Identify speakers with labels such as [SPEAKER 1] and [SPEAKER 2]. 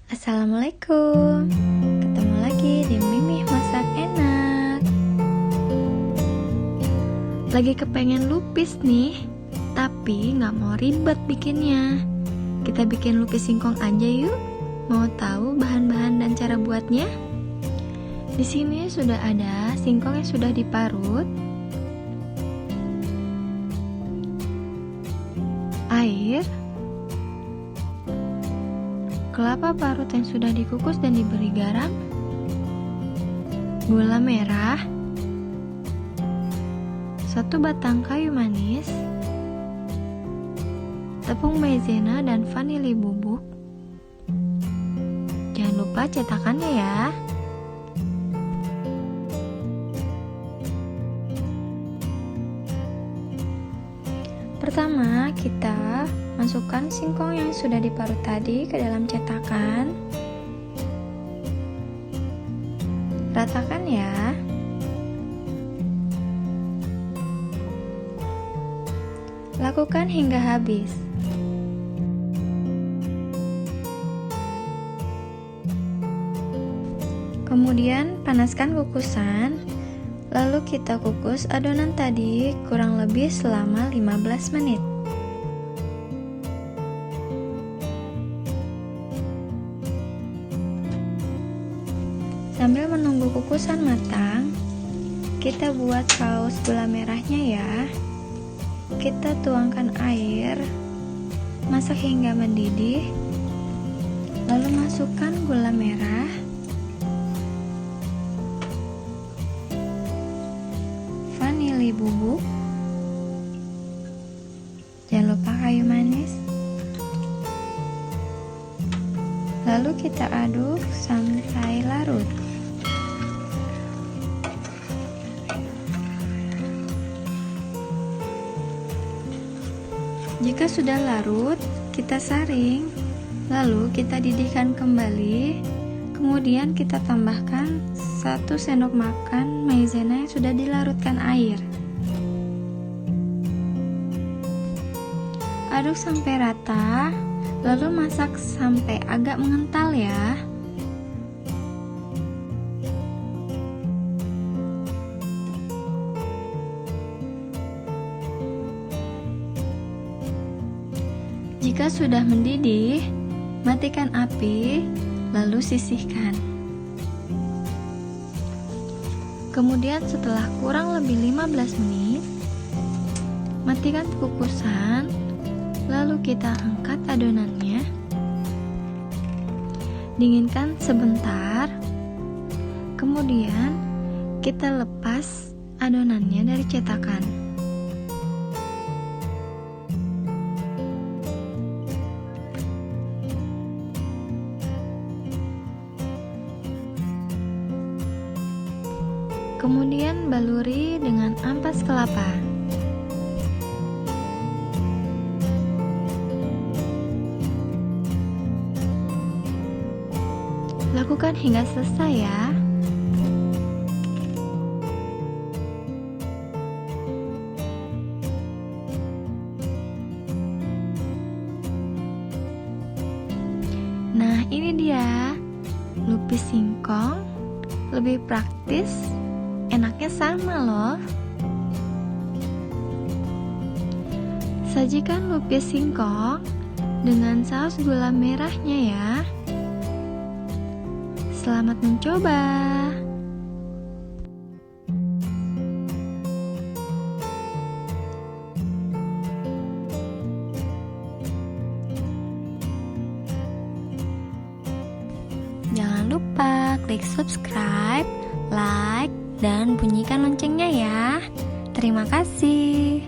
[SPEAKER 1] Assalamualaikum. Ketemu lagi di Mimih Masak Enak. Lagi kepengen lupis nih, tapi nggak mau ribet bikinnya. Kita bikin lupis singkong aja yuk. Mau tahu bahan-bahan dan cara buatnya? Di sini sudah ada singkong yang sudah diparut, air, kelapa parut yang sudah dikukus dan diberi garam, gula merah, 1 batang kayu manis, tepung maizena dan vanili bubuk. Jangan lupa cetakannya ya. Pertama, kita masukkan singkong yang sudah diparut tadi ke dalam cetakan. Ratakan ya. Lakukan hingga habis. Kemudian panaskan kukusan. Lalu kita kukus adonan tadi kurang lebih selama 15 menit. Sambil menunggu kukusan matang, kita buat saus gula merahnya ya. Kita tuangkan air, masak hingga mendidih, lalu masukkan gula merah, vanili bubuk, jangan lupa kayu manis, lalu kita aduk sampai larut. Jika sudah larut, kita saring, lalu kita didihkan kembali. Kemudian kita tambahkan 1 sendok makan maizena yang sudah dilarutkan air. Aduk sampai rata, lalu masak sampai agak mengental ya. Jika sudah mendidih, matikan api, lalu sisihkan. Kemudian setelah kurang lebih 15 menit, matikan kukusan, lalu kita angkat adonannya. Dinginkan sebentar, kemudian kita lepas adonannya dari cetakan. Kemudian baluri dengan ampas kelapa. Lakukan hingga selesai ya. Nah, ini dia lupis singkong, lebih praktis. Enaknya sama loh. Sajikan lupis singkong dengan saus gula merahnya ya. Selamat mencoba. Jangan lupa klik subscribe, like, dan bunyikan loncengnya ya. Terima kasih.